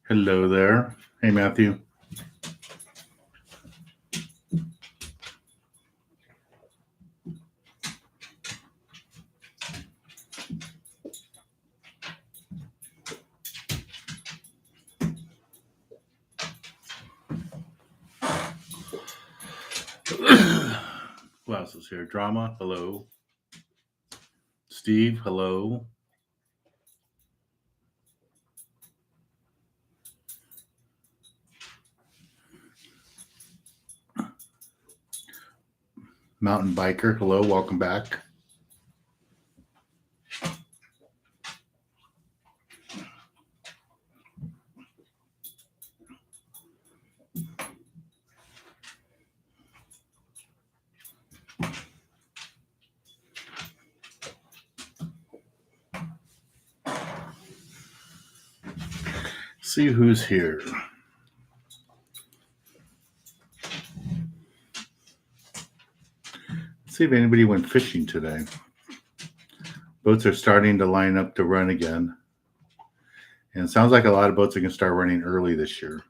Hello there. Hey, Matthew. Who else is here? Drama. Hello. Steve. Hello. Mountain biker. Hello. Welcome back. See who's here. See if anybody went fishing today. Boats are starting to line up to run again. And it sounds like a lot of boats are going to start running early this year.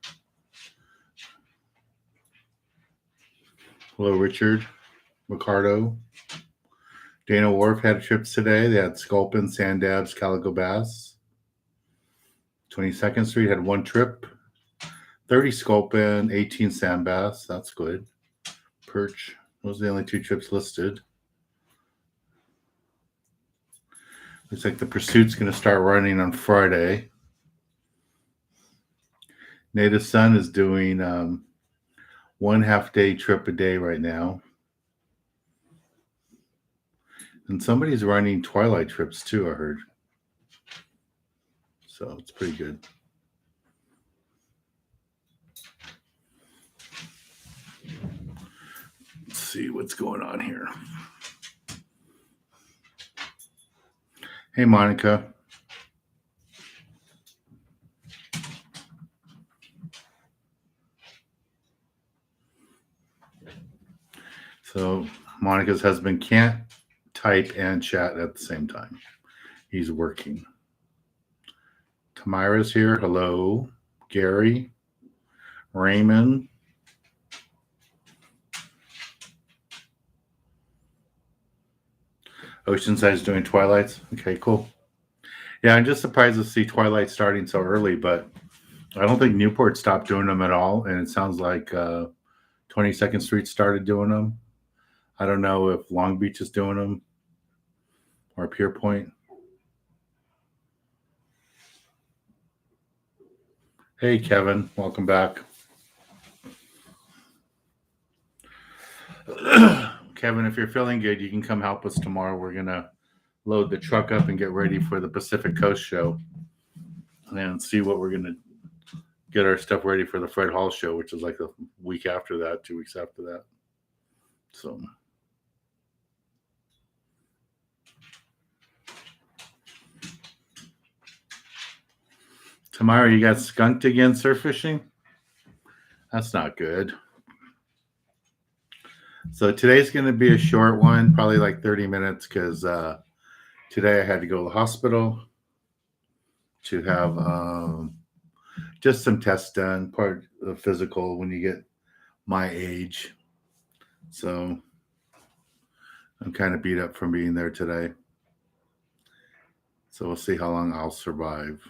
Hello, Richard. Ricardo. Dana Wharf had trips today. They had Sculpin, Sand Dabs, Calico Bass. 22nd Street had one trip. 30 Sculpin, 18 Sand Bass. That's good. Perch. Those are the only two trips listed. Looks like the Pursuit's going to start running on Friday. Native Sun is doing 1 half-day trip a day right now. And somebody's running twilight trips too, I heard. So it's pretty good. Let's see what's going on here. Hey, Monica. So Monica's husband can't type and chat at the same time. He's working. Tamira's here. Hello. Gary. Raymond. Oceanside's doing twilights. Okay, cool. Yeah, I'm just surprised to see twilight starting so early, but I don't think Newport stopped doing them at all. And it sounds like 22nd Street started doing them. I don't know if Long Beach is doing them or Pier Point. Hey, Kevin. Welcome back. Kevin, if you're feeling good, you can come help us tomorrow. We're going to load the truck up and get ready for the Pacific Coast show and see what we're going to get our stuff ready for the Fred Hall show, which is like a week after that, 2 weeks after that. So tomorrow you got skunked again surf fishing? That's not good. So today's going to be a short one, probably like 30 minutes, because today I had to go to the hospital to have just some tests done, part of the physical when you get my age. So I'm kind of beat up from being there today. So we'll see how long I'll survive.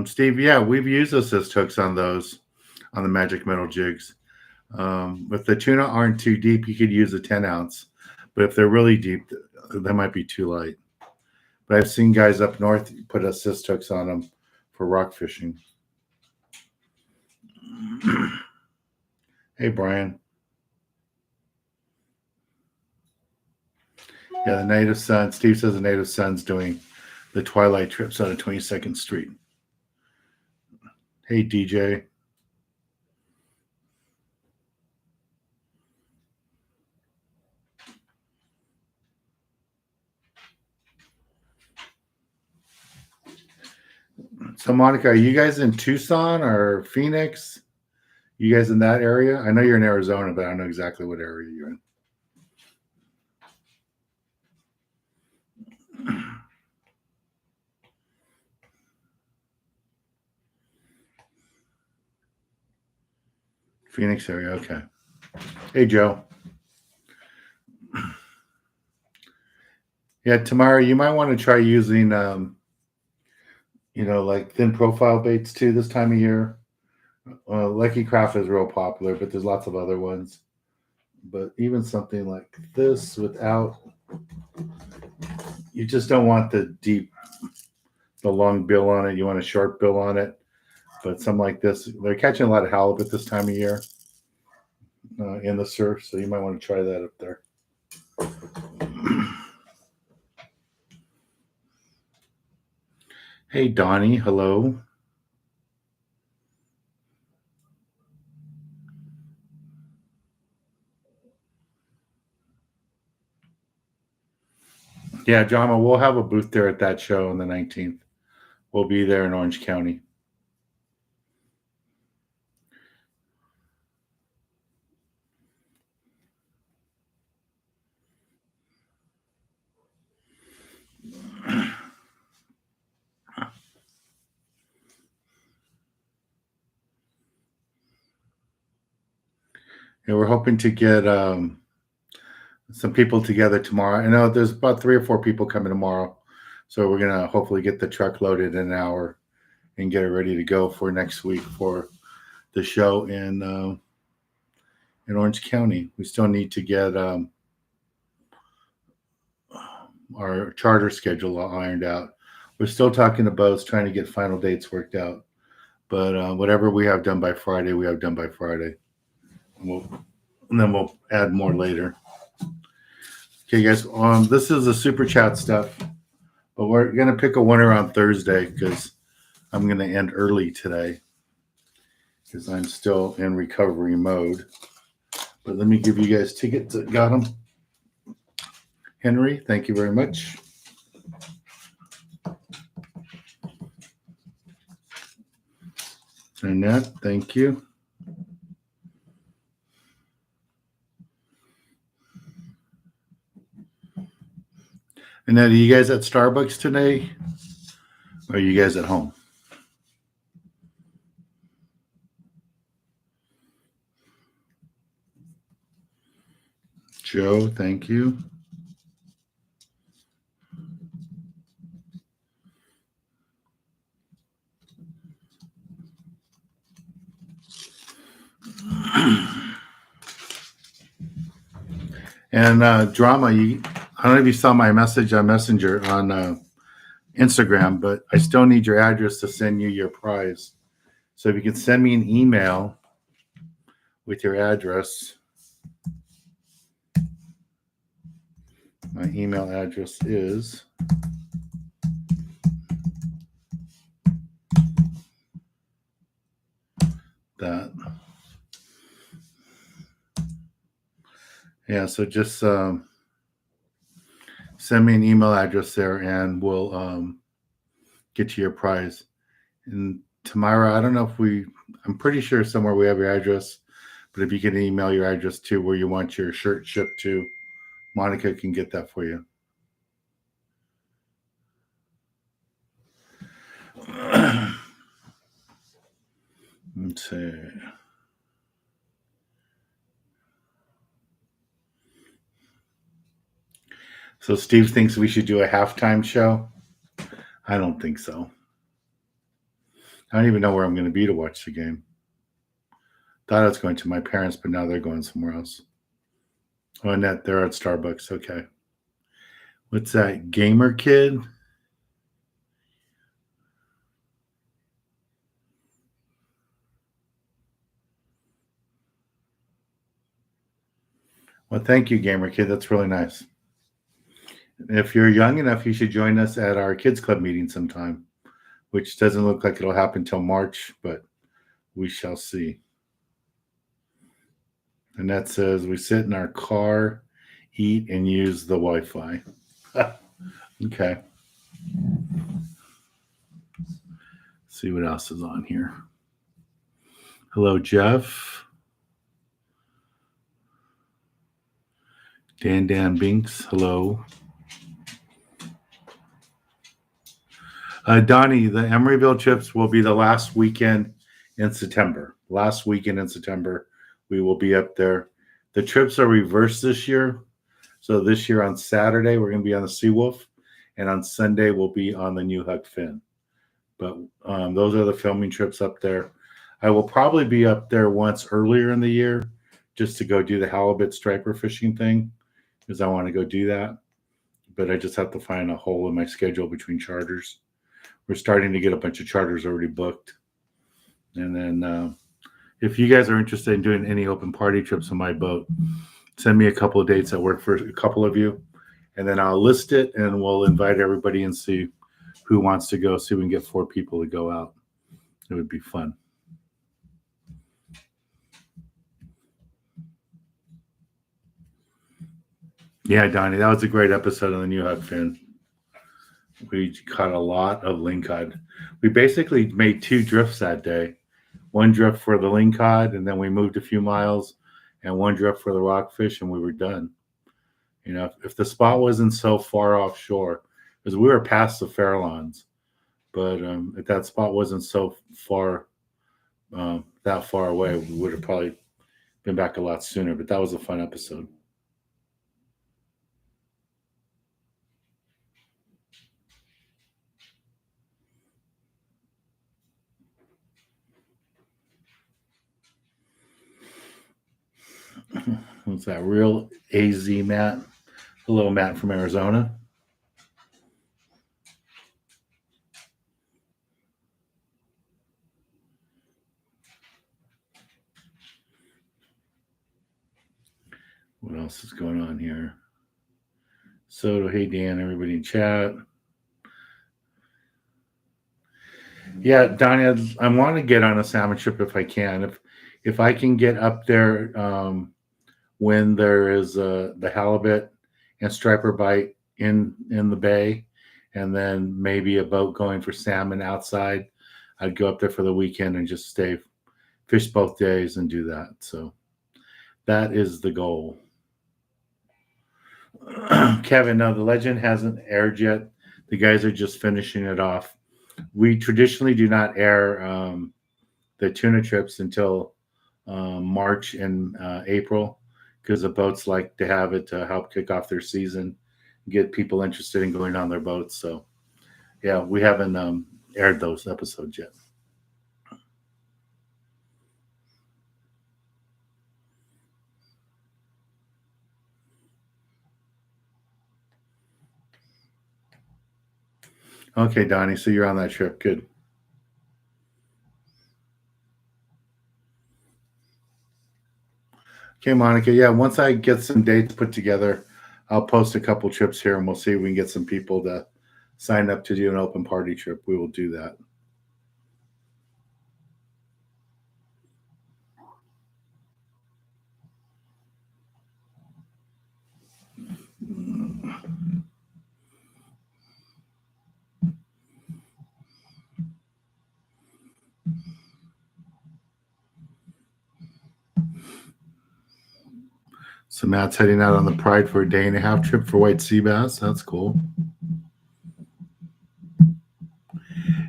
Steve, yeah, we've used assist hooks on those, on the Magic Metal jigs. If the tuna aren't too deep, you could use a 10 ounce. But if they're really deep, they might be too light. But I've seen guys up north put assist hooks on them for rock fishing. Hey, Brian. Yeah, the Native Sun. Steve says the Native Sun's doing the twilight trips out of 22nd Street. Hey, DJ. So, Monica, are you guys in Tucson or Phoenix? You guys in that area? I know you're in Arizona, but I don't know exactly what area you're in. Phoenix area. Okay. Hey, Joe. Yeah, Tamara, you might want to try using, like thin profile baits too this time of year. Lucky Craft is real popular, but there's lots of other ones. But even something like this without, you just don't want the long bill on it. You want a short bill on it. But something like this, they're catching a lot of halibut this time of year in the surf, so you might want to try that up there. Hey, Donnie, hello. Yeah, Jama, we'll have a booth there at that show on the 19th. We'll be there in Orange County. And we're hoping to get some people together tomorrow. I know there's about 3 or 4 people coming tomorrow. So we're going to hopefully get the truck loaded in an hour and get it ready to go for next week for the show in Orange County. We still need to get our charter schedule all ironed out. We're still talking to boats, trying to get final dates worked out. But whatever we have done by Friday, we have done by Friday. And then we'll add more later. Okay, guys. This is the super chat stuff, but we're gonna pick a winner on Thursday because I'm gonna end early today because I'm still in recovery mode. But let me give you guys tickets that got them. Henry, thank you very much. Annette, thank you. Annette, are you guys at Starbucks today? Or are you guys at home? Joe, thank you. And Drama, I don't know if you saw my message on Messenger on Instagram, but I still need your address to send you your prize. So if you can send me an email with your address, my email address is that. Yeah, so just send me an email address there and we'll get you your prize. And Tamara, I don't know if I'm pretty sure somewhere we have your address, but if you can email your address to where you want your shirt shipped to, Monica can get that for you. Let's see. So Steve thinks we should do a halftime show. I don't think so. I don't even know where I'm going to be to watch the game. Thought I was going to my parents, but now they're going somewhere else. Oh, and they're at Starbucks. Okay. What's that? Gamer Kid? Well, thank you, Gamer Kid. That's really nice. If you're young enough, you should join us at our kids club meeting sometime, which doesn't look like it'll happen till March, but we shall see. And that says we sit in our car, eat, and use the Wi-Fi. Okay. See what else is on here. Hello, Jeff. Dan Binks. Hello. Donnie, the Emeryville trips will be the last weekend in September. Last weekend in September, we will be up there. The trips are reversed this year. So this year on Saturday, we're going to be on the Seawolf, and on Sunday, we'll be on the New Huck Fin. But those are the filming trips up there. I will probably be up there once earlier in the year just to go do the halibut striper fishing thing because I want to go do that. But I just have to find a hole in my schedule between charters. We're starting to get a bunch of charters already booked. And then if you guys are interested in doing any open party trips on my boat, send me a couple of dates that work for a couple of you. And then I'll list it and we'll invite everybody and see who wants to go. See if we can get 4 people to go out. It would be fun. Yeah, Donnie, that was a great episode on the New Huck Fin. We caught a lot of lingcod. We basically made 2 drifts that day. One drift for the lingcod, and then we moved a few miles, and one drift for the rockfish, and we were done. You know, if the spot wasn't so far offshore, because we were past the Farallones, but if that spot wasn't so far, that far away, we would have probably been back a lot sooner. But that was a fun episode. What's that? Real AZ Matt. Hello, Matt from Arizona. What else is going on here? Soto, hey Dan, everybody in chat. Yeah, Donnie, I want to get on a salmon trip if I can. If I can get up there when there is the halibut and striper bite in the bay, and then maybe a boat going for salmon outside, I'd go up there for the weekend and just stay, fish both days and do that. So that is the goal. Kevin, no, the legend hasn't aired yet. The guys are just finishing it off. We traditionally do not air the tuna trips until March and April because the boats like to have it to help kick off their season, get people interested in going on their boats. So, yeah, we haven't aired those episodes yet. Okay, Donnie, so you're on that trip. Good. Okay, Monica. Yeah, once I get some dates put together, I'll post a couple trips here and we'll see if we can get some people to sign up to do an open party trip. We will do that. So Matt's heading out on the Pride for a 1.5 day trip for white sea bass. That's cool.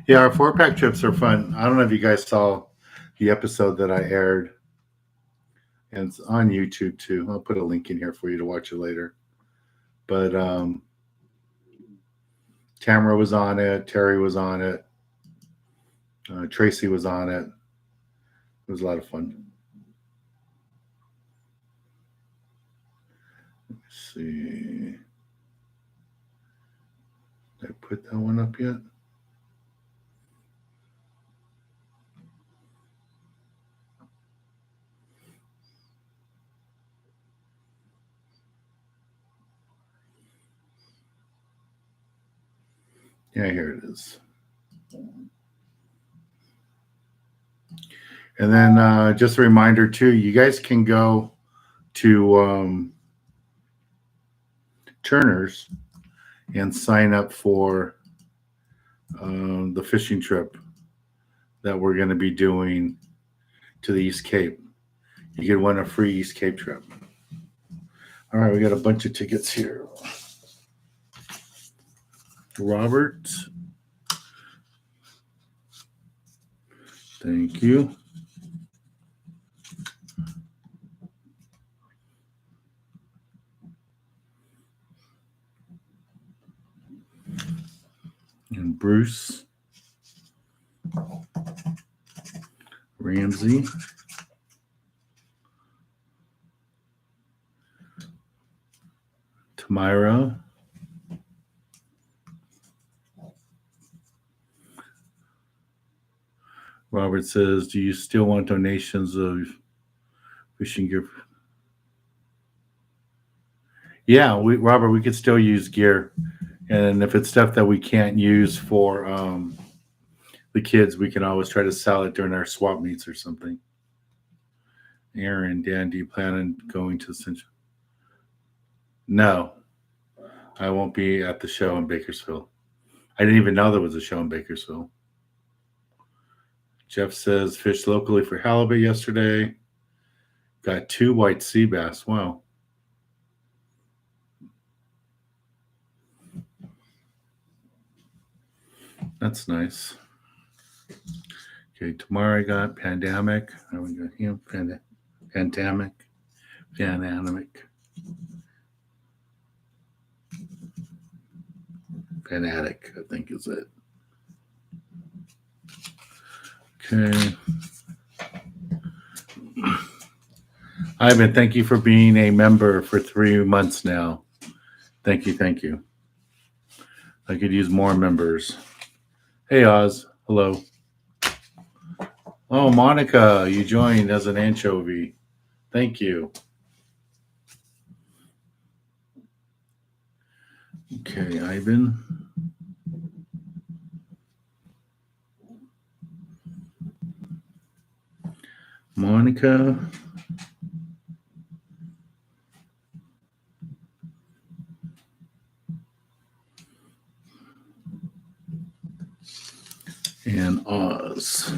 Yeah, our 4-pack trips are fun. I don't know if you guys saw the episode that I aired, and it's on YouTube too. I'll put a link in here for you to watch it later. But Tamara was on it, Terry was on it, Tracy was on it. It was a lot of fun. Let's see. Did I put that one up yet? Yeah, here it is. And then just a reminder too, you guys can go to Turner's and sign up for the fishing trip that we're going to be doing to the East Cape. You get win a free East Cape trip. All right, we got a bunch of tickets here. Robert, Thank you. And Bruce Ramsey. Tamira. Robert says, do you still want donations of fishing gear? Yeah, Robert, we could still use gear. And if it's stuff that we can't use for the kids, we can always try to sell it during our swap meets or something. Aaron, Dan, do you plan on going to Central? No, I won't be at the show in Bakersfield. I didn't even know there was a show in Bakersfield. Jeff says fished locally for halibut yesterday. Got 2 white sea bass. Wow. That's nice. Okay, tomorrow I got pandemic. I we got him pandemic. Fanatic, I think is it. Okay. Ivan, thank you for being a member for 3 months now. Thank you, thank you. I could use more members. Hey, Oz. Hello. Oh, Monica, you joined as an anchovy. Thank you. Okay, Ivan. Monica. And Oz.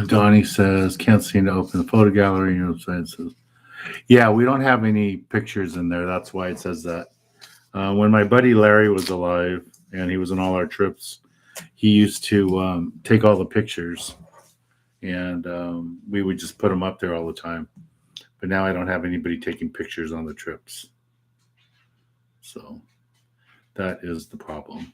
Donnie says, can't seem to open the photo gallery. Your website says, yeah, we don't have any pictures in there. That's why it says that. When my buddy Larry was alive and he was on all our trips, he used to take all the pictures and we would just put them up there all the time. But now I don't have anybody taking pictures on the trips. So that is the problem.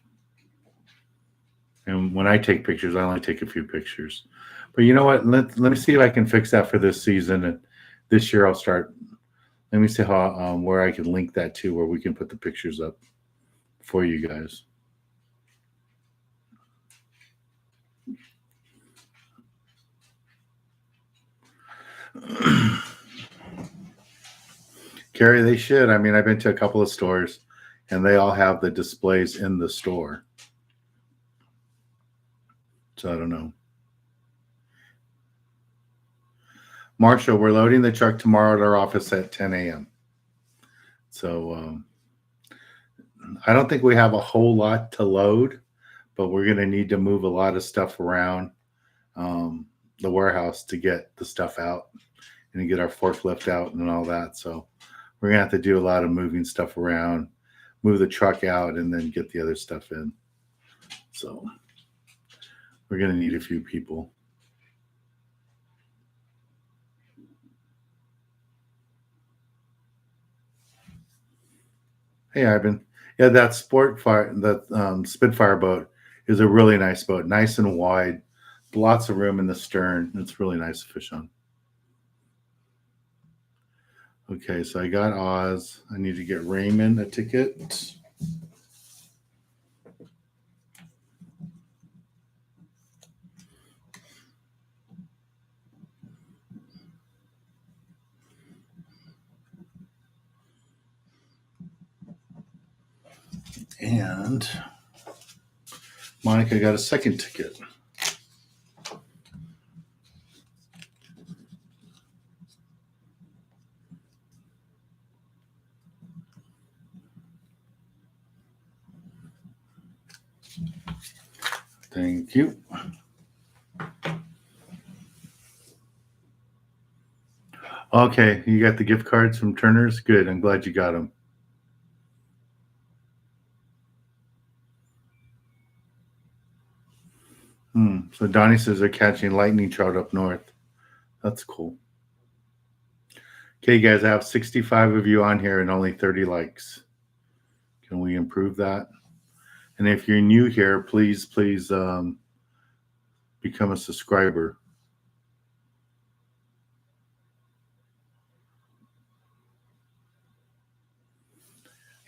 And when I take pictures, I only take a few pictures. But you know what? Let me see if I can fix that for this season. And this year I'll start. Let me see how where I can link that to where we can put the pictures up for you guys. Carrie, they should. I mean, I've been to a couple of stores and they all have the displays in the store. So I don't know. Marshall, we're loading the truck tomorrow at our office at 10 a.m. So I don't think we have a whole lot to load, but we're going to need to move a lot of stuff around the warehouse to get the stuff out and to get our forklift out and all that. So we're going to have to do a lot of moving stuff around, move the truck out, and then get the other stuff in. So we're going to need a few people. Hey, Ivan. Yeah, that Spitfire boat is a really nice boat, nice and wide, lots of room in the stern. It's really nice to fish on. Okay, so I got Oz. I need to get Raymond a ticket. And Monica got a second ticket. Thank you. Okay, you got the gift cards from Turner's? Good. I'm glad you got them. So Donnie says they're catching lightning trout up north. That's cool. Okay, guys, I have 65 of you on here and only 30 likes. Can we improve that? And if you're new here, please become a subscriber.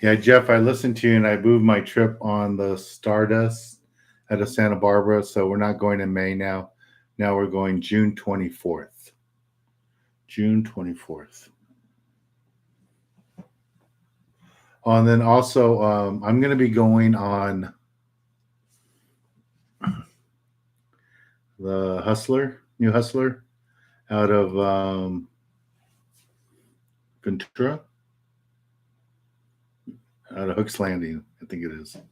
Yeah, Jeff, I listened to you and I moved my trip on the Stardust out of Santa Barbara. So we're not going in May now. Now we're going June 24th. June 24th. Oh, and then also, I'm going to be going on the New Hustler out of Ventura, out of Hooks Landing, I think it is. I'm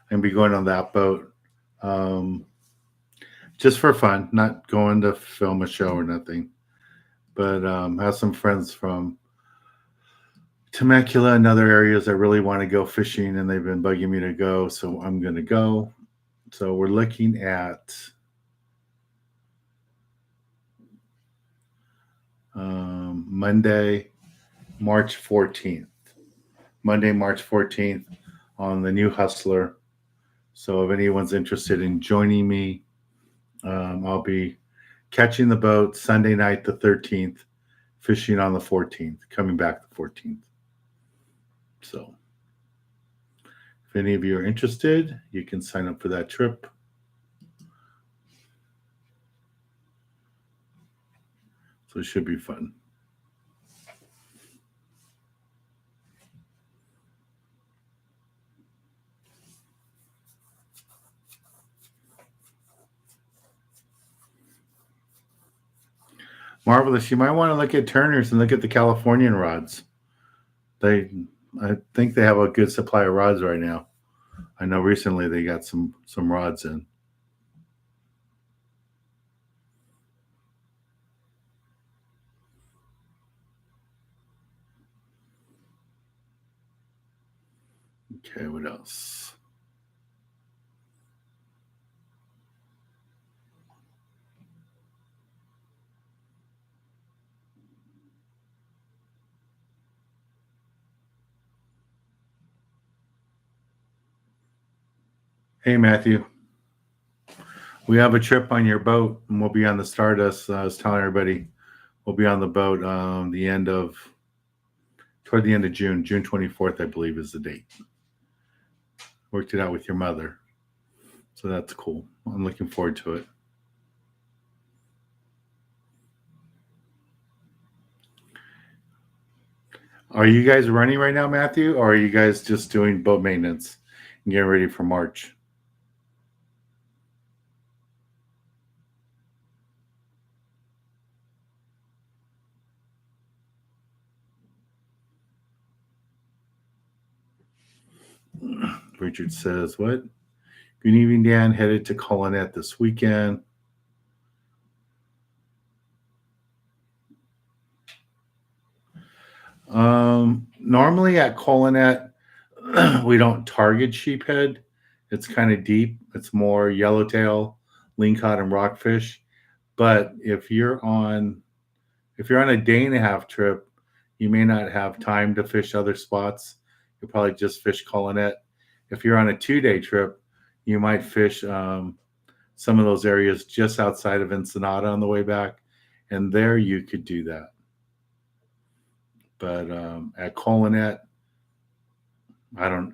going to be going on that boat just for fun, not going to film a show or nothing. But have some friends from Temecula and other areas that really want to go fishing, and they've been bugging me to go, so I'm going to go. So we're looking at Monday, March 14th. Monday, March 14th on the New Hustler. So if anyone's interested in joining me, I'll be catching the boat Sunday night, the 13th, fishing on the 14th, coming back the 14th. So if any of you are interested, you can sign up for that trip. So it should be fun. Marvelous. You might want to look at Turner's and look at the Californian rods. I think they have a good supply of rods right now. I know recently they got some rods in. Okay, what else? Hey, Matthew. We have a trip on your boat, and we'll be on the Stardust. I was telling everybody we'll be on the boat toward the end of June. June 24th, I believe, is the date. Worked it out with your mother. So that's cool. I'm looking forward to it. Are you guys running right now, Matthew, or are you guys just doing boat maintenance and getting ready for March? Richard says, what? Good evening, Dan. Headed to Colonette this weekend. Normally at Colonette, we don't target sheephead. It's kind of deep. It's more yellowtail, lingcod, and rockfish. But if you're on a day and a half trip, you may not have time to fish other spots. You'll probably just fish Colonette. If you're on a 2-day trip, you might fish some of those areas just outside of Ensenada on the way back, and there you could do that. But at Colonette, I don't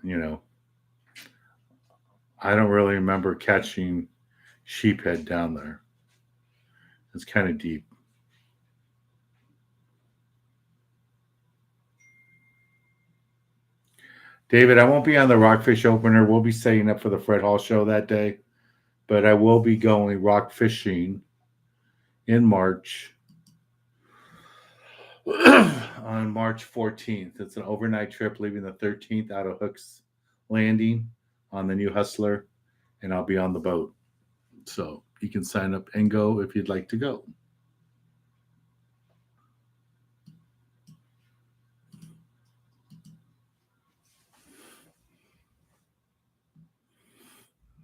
really remember catching sheephead down there. It's kind of deep. David, I won't be on the Rockfish opener. We'll be setting up for the Fred Hall show that day, but I will be going rock fishing in March on March 14th. It's an overnight trip leaving the 13th out of Hooks Landing on the New Hustler, and I'll be on the boat. So you can sign up and go if you'd like to go.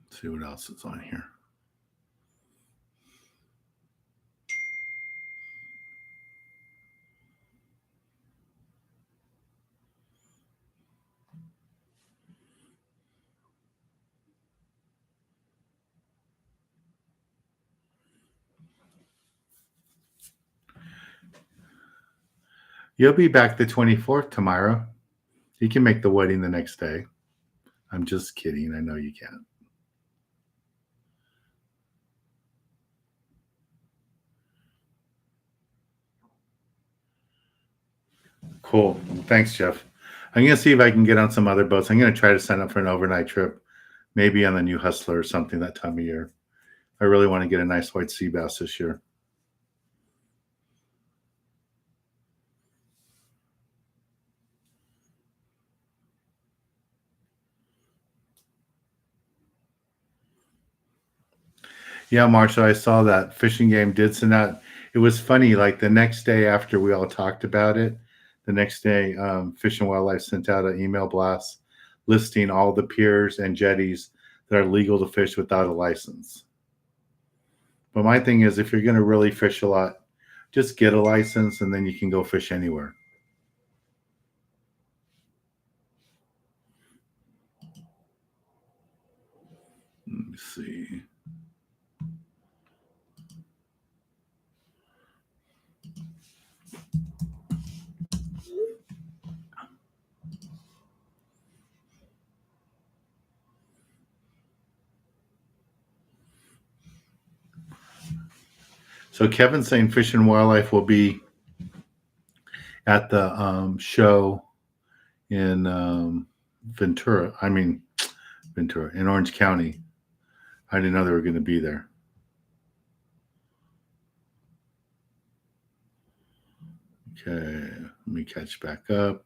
Let's see what else is on here. You'll be back the 24th tomorrow. You can make the wedding the next day. I'm just kidding. I know you can't. Cool. Thanks, Jeff. I'm going to see if I can get on some other boats. I'm going to try to sign up for an overnight trip, maybe on the new Hustler or something that time of year. I really want to get a nice white sea bass this year. Yeah, Marshall, I saw that Fishing Game did send out. It was funny. Like the next day after we all talked about it, the next day, Fish and Wildlife sent out an email blast listing all the piers and jetties that are legal to fish without a license. But my thing is, if you're going to really fish a lot, just get a license and then you can go fish anywhere. Let me see. So Kevin's saying Fish and Wildlife will be at the show in Ventura. I mean, Ventura in Orange County. I didn't know they were going to be there. Okay, let me catch back up.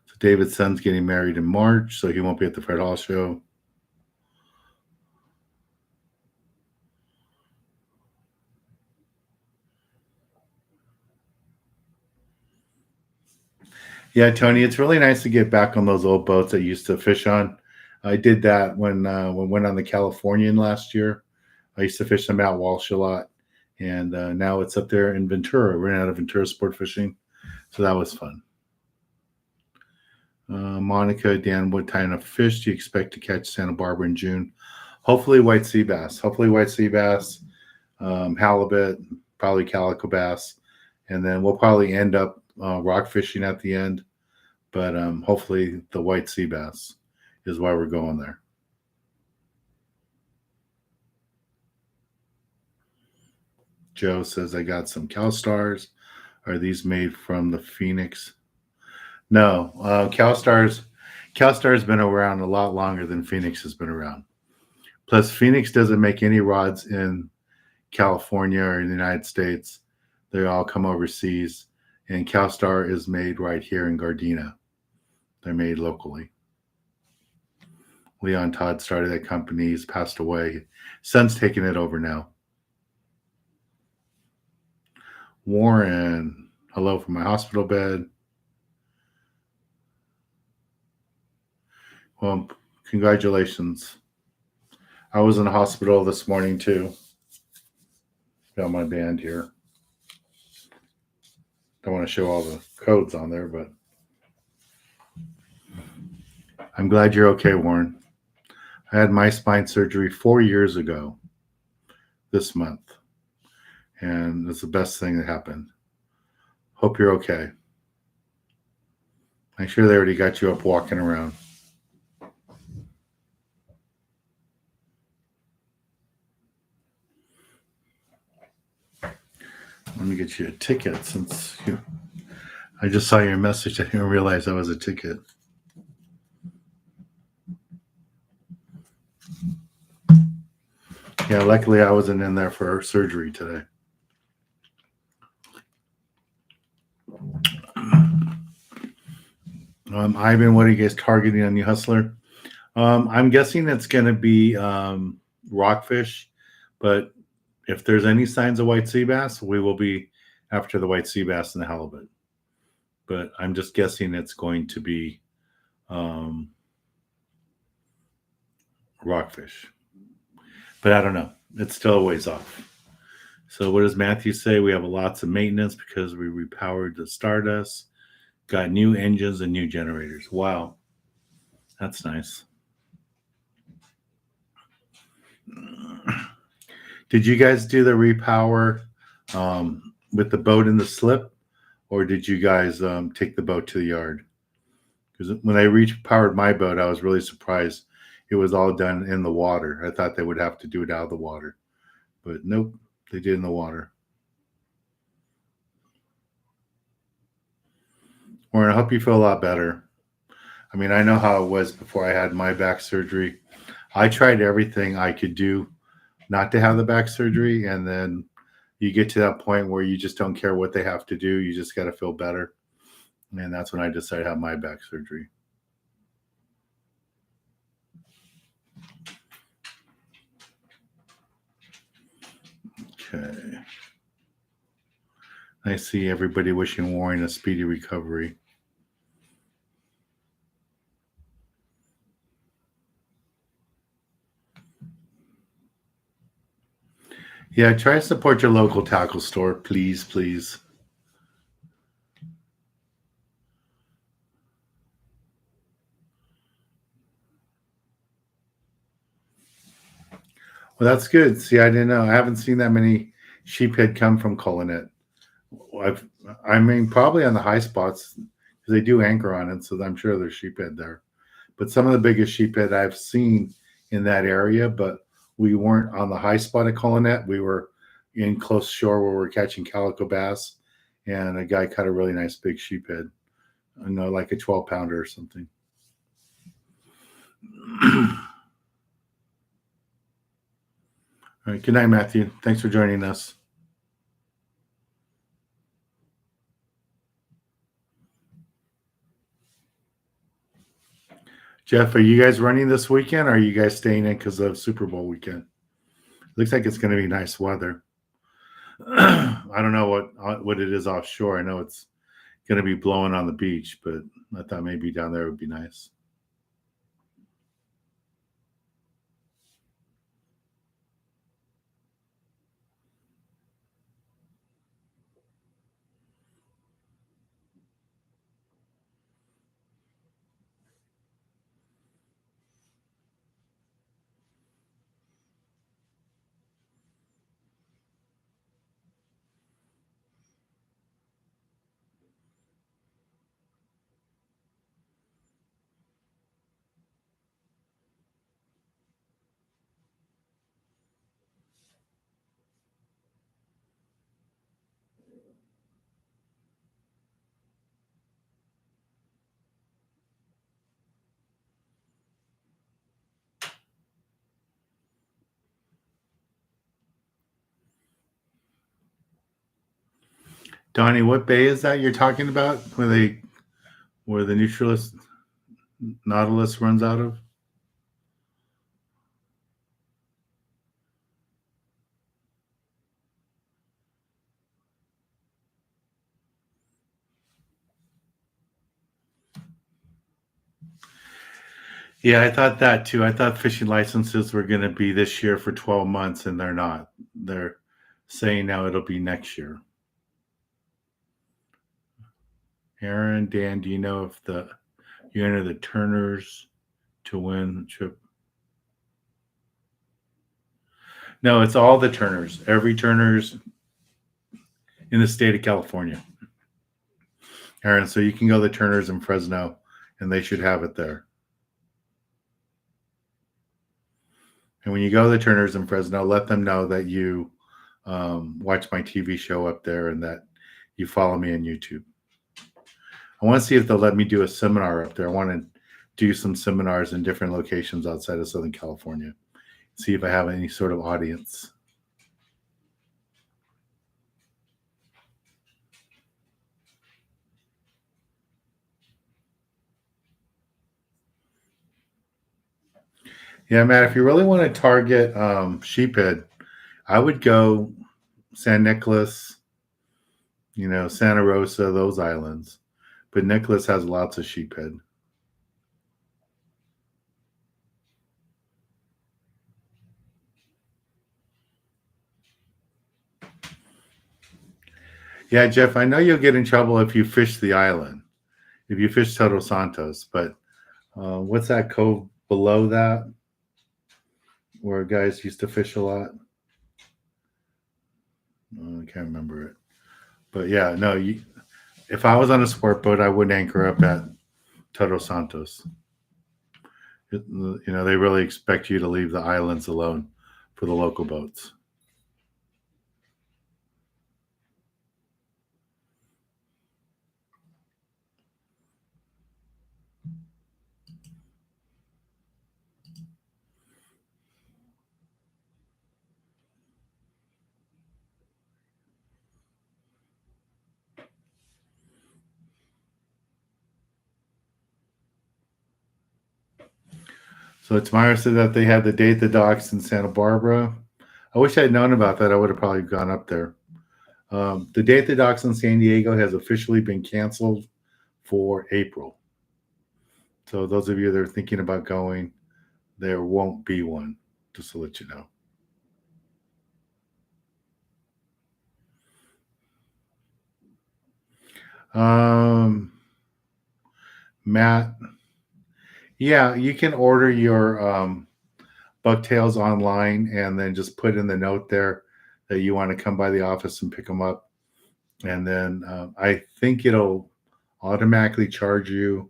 So David's son's getting married in March, so he won't be at the Fred Hall show. Yeah, Tony, it's really nice to get back on those old boats that you used to fish on. I did that when we went on the Californian last year. I used to fish them out Walsh a lot, and now it's up there in Ventura. We're out of Ventura Sport Fishing, so that was fun. Monica, Dan, what kind of fish do you expect to catch Santa Barbara in June? Hopefully white sea bass. Hopefully white sea bass, halibut, probably calico bass, and then we'll probably end up rock fishing at the end. But hopefully the white sea bass is why we're going there. Joe says I got some CalStars. Are these made from the Phoenix? No, CalStar's been around a lot longer than Phoenix has been around. Plus, Phoenix doesn't make any rods in California or in the United States. They all come overseas, and CalStar is made right here in Gardena. They're made locally. Leon Todd started that company. He's passed away. Son's taking it over now. Warren, hello from my hospital bed. Well, congratulations. I was in the hospital this morning too. Got my band here. Don't want to show all the codes on there, but I'm glad you're okay, Warren. I had my spine surgery 4 years ago this month, and it's the best thing that happened. Hope you're okay. I'm sure they already got you up walking around. Let me get you a ticket since I just saw your message. I didn't realize that was a ticket. Yeah, luckily I wasn't in there for surgery today. Ivan, what are you guys targeting on the Hustler? I'm guessing it's going to be rockfish, but if there's any signs of white sea bass, we will be after the white sea bass and the halibut. But I'm just guessing it's going to be rockfish. But I don't know. It's still a ways off. So what does Matthew say? We have lots of maintenance because we repowered the Stardust, got new engines and new generators. Wow. That's nice. Did you guys do the repower with the boat in the slip, or did you guys take the boat to the yard? Because when I powered my boat, I was really surprised it was all done in the water. I thought they would have to do it out of the water, but nope, they did in the water. Warren, I hope you feel a lot better. I mean, I know how it was before I had my back surgery. I tried everything I could do not to have the back surgery, and then you get to that point where you just don't care what they have to do. You just got to feel better. And that's when I decided to have my back surgery. Okay. I see everybody wishing Warren a speedy recovery. Yeah, try to support your local tackle store, please, please. Well, that's good. See, I didn't know. I haven't seen that many sheephead come from Cullinet. I've, I mean, probably on the high spots because they do anchor on it, so I'm sure there's sheephead there. But some of the biggest sheephead I've seen in that area, but we weren't on the high spot at Cullinet. We were in close shore where we're catching calico bass, and a guy caught a really nice big sheephead. I know, like a 12-pounder or something. All right. Good night, Matthew. Thanks for joining us. Jeff, are you guys running this weekend, or are you guys staying in because of Super Bowl weekend? Looks like it's going to be nice weather. I don't know what it is offshore. I know it's going to be blowing on the beach, but I thought maybe down there would be nice. Donnie, what bay is that you're talking about? Where the neutralist Nautilus runs out of? Yeah, I thought that too. I thought fishing licenses were going to be this year for 12 months, and they're not. They're saying now it'll be next year. Aaron, Dan, do you know if you enter the Turners to win the trip? No, it's all the Turners. Every Turners in the state of California. Aaron, so you can go to the Turners in Fresno, and they should have it there. And when you go to the Turners in Fresno, let them know that you watch my TV show up there and that you follow me on YouTube. I want to see if they'll let me do a seminar up there. I want to do some seminars in different locations outside of Southern California. See if I have any sort of audience. Yeah, Matt, if you really want to target sheephead, I would go San Nicolas, Santa Rosa, those islands. But Nicholas has lots of sheephead. Yeah, Jeff, I know you'll get in trouble if you fish the island, if you fish Todos Santos. But what's that cove below that where guys used to fish a lot? I can't remember it. But yeah, no. If I was on a sport boat, I wouldn't anchor up at Todos Santos. They really expect you to leave the islands alone for the local boats. So Tamara said that they had the day at the docks in Santa Barbara. I wish I'd known about that. I would have probably gone up there. The day at the docks in San Diego has officially been canceled for April. So those of you that are thinking about going, there won't be one, just to let you know. Matt, yeah, you can order your bucktails online and then just put in the note there that you want to come by the office and pick them up. And then I think it'll automatically charge you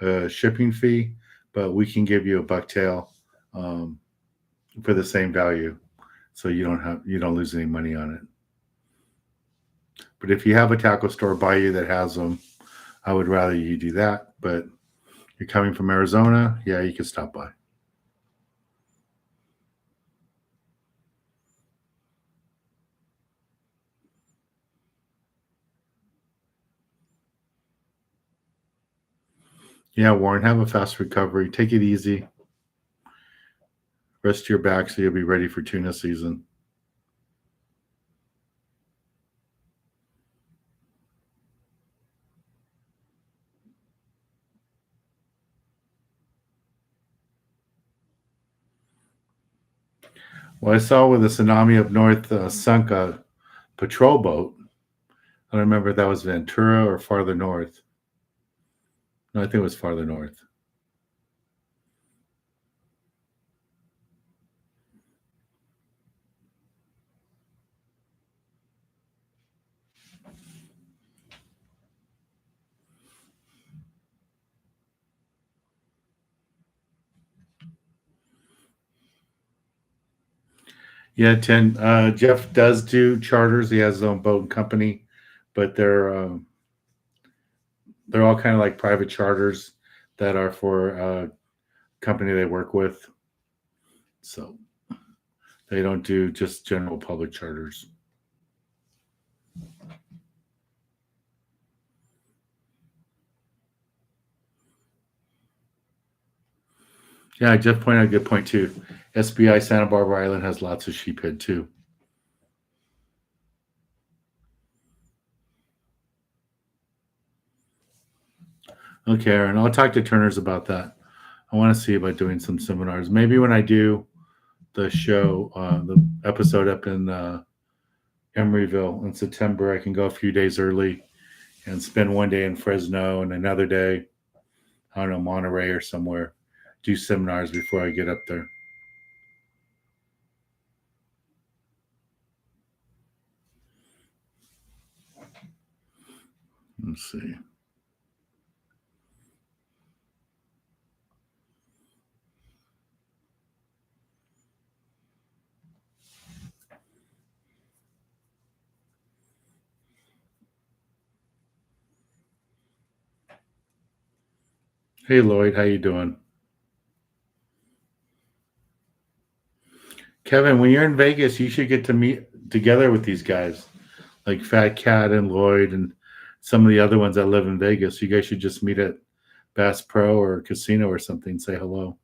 a shipping fee, but we can give you a bucktail um, for the same value, so you don't lose any money on it. But if you have a tackle store by you that has them, I would rather you do that. But you're coming from Arizona, yeah, you can stop by. Yeah, Warren, have a fast recovery. Take it easy. Rest your back so you'll be ready for tuna season. Well, I saw where the tsunami up north sunk a patrol boat. I don't remember if that was Ventura or farther north. No, I think it was farther north. Yeah, Ten. Jeff does do charters. He has his own boat and company, but they're all kind of like private charters that are for a company they work with. So they don't do just general public charters. Yeah, Jeff pointed out a good point too. SBI Santa Barbara Island has lots of sheephead too. Okay, Aaron, I'll talk to Turner's about that. I want to see about doing some seminars. Maybe when I do the show, the episode up in Emeryville in September, I can go a few days early and spend one day in Fresno and another day, I don't know, Monterey or somewhere, do seminars before I get up there. Let's see. Hey Lloyd, how you doing? Kevin, when you're in Vegas, you should get to meet together with these guys, like Fat Cat and Lloyd and some of the other ones that live in Vegas. You guys should just meet at Bass Pro or Casino or something. Say hello.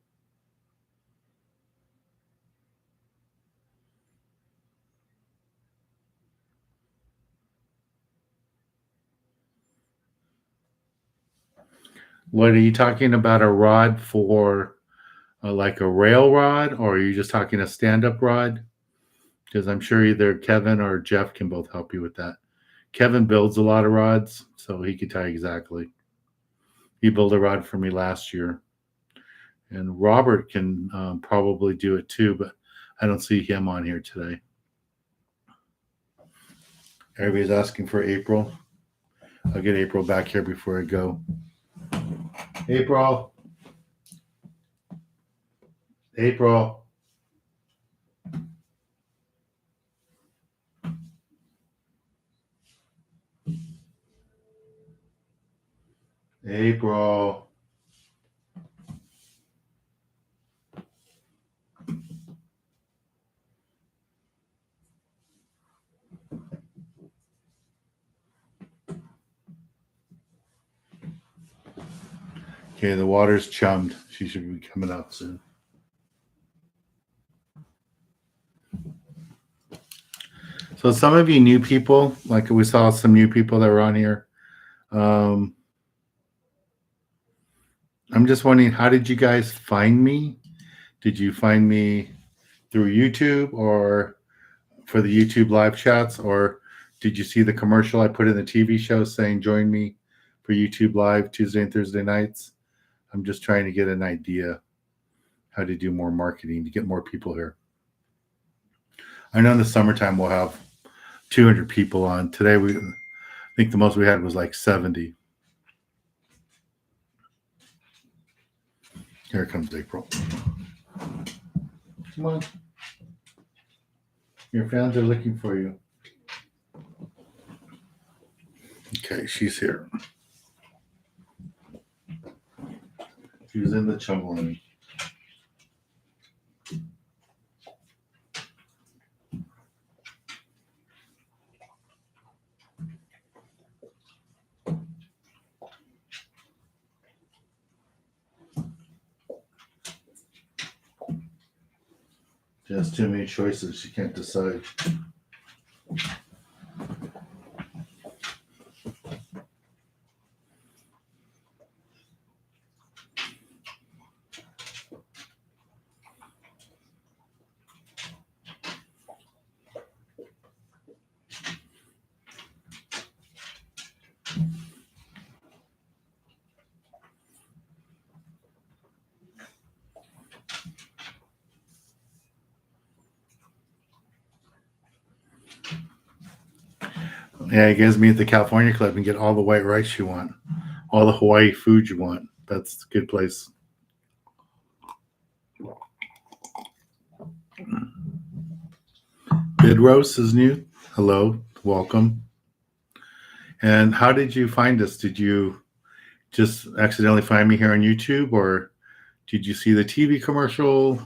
Lloyd, are you talking about a rod for like a rail rod, or are you just talking a stand-up rod? Because I'm sure either Kevin or Jeff can both help you with that. Kevin builds a lot of rods, so he could tell you exactly. He built a rod for me last year, and Robert can probably do it too, but I don't see him on here today. Everybody's asking for April. I'll get April back here before I go. April. April. April. Okay, the water's chummed. She should be coming out soon. So some of you new people, like we saw some new people that were on here. I'm just wondering, how did you guys find me? Did you find me through YouTube or for the YouTube live chats, or did you see the commercial I put in the TV show saying join me for YouTube live Tuesday and Thursday nights? I'm just trying to get an idea how to do more marketing to get more people here. I know in the summertime we'll have 200 people on. Today I think the most we had was like 70. Here comes April. Come on. Your fans are looking for you. Okay, she's here. She's in the chumbling. She has too many choices. She can't decide. Yeah, you guys meet at the California Club and get all the white rice you want, all the Hawaii food you want. That's a good place. Bidrose is new. Hello, welcome. And how did you find us? Did you just accidentally find me here on YouTube, or did you see the TV commercial?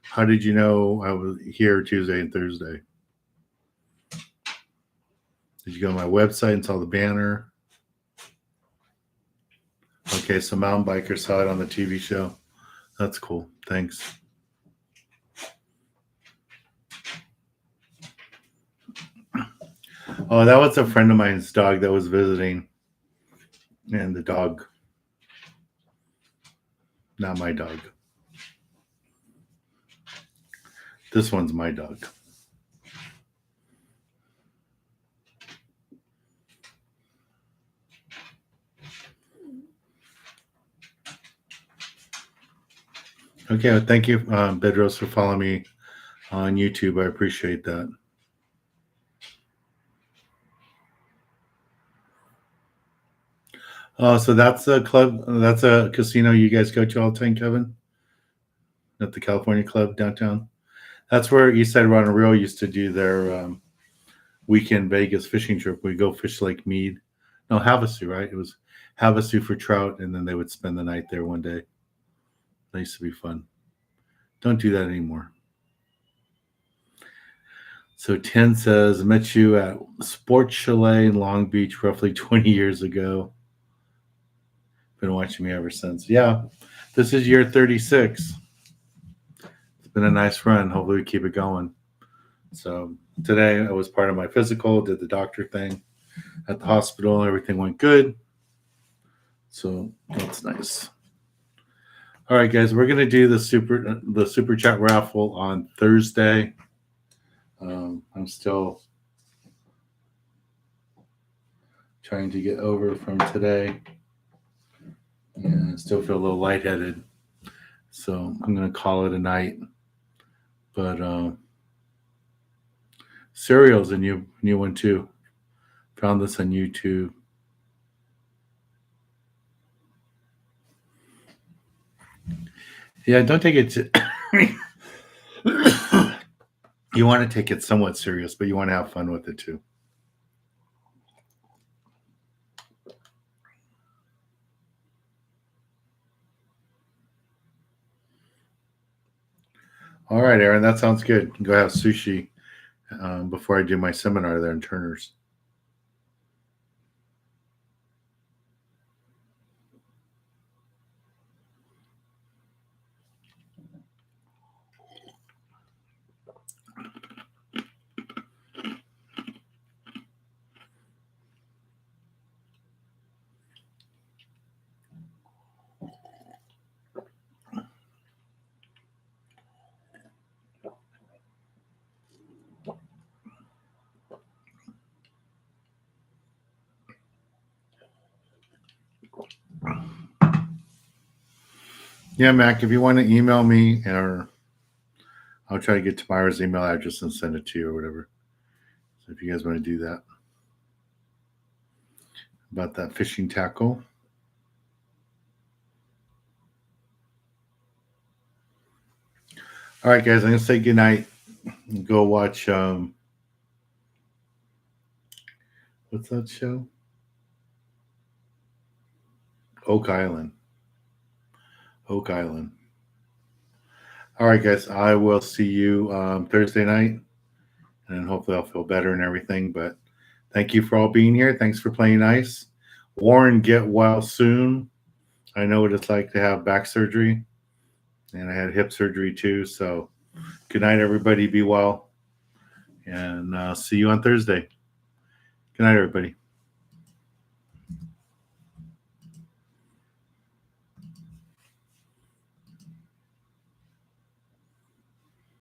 How did you know I was here Tuesday and Thursday? Did you go to my website and saw the banner? Okay, so mountain bikers saw it on the TV show. That's cool. Thanks. Oh, that was a friend of mine's dog that was visiting. And the dog, not my dog. This one's my dog. Okay, well, thank you, Bedros, for following me on YouTube. I appreciate that. So that's a club, that's a casino you guys go to all the time, Kevin? At the California Club downtown? That's where Eastside Rod and Reel used to do their weekend Vegas fishing trip. We go fish Lake Mead. No, Havasu, right? It was Havasu for trout, and then they would spend the night there one day. That used to be fun. Don't do that anymore. So 10 says, met you at Sports Chalet in Long Beach roughly 20 years ago. Been watching me ever since. Yeah, this is year 36. It's been a nice run. Hopefully we keep it going. So today I was part of my physical, did the doctor thing at the hospital. Everything went good. So that's nice. All right, guys, we're gonna do the super chat raffle on Thursday. I'm still trying to get over from today, and I still feel a little lightheaded. So I'm gonna call it a night. But Cereal's a new one too. Found this on YouTube. Yeah, don't take it. You want to take it somewhat serious, but you want to have fun with it too. All right, Aaron, that sounds good. Go have sushi before I do my seminar there in Turner's. Yeah, Mac, if you want to email me, or I'll try to get Tamara's email address and send it to you or whatever. So if you guys want to do that about that fishing tackle. All right, guys, I'm gonna say goodnight. Go watch what's that show? Oak Island. Oak Island. All right, guys. I will see you Thursday night, and hopefully I'll feel better and everything. But thank you for all being here. Thanks for playing nice. Warren, get well soon. I know what it's like to have back surgery, and I had hip surgery too. So good night, everybody. Be well, and see you on Thursday. Good night, everybody.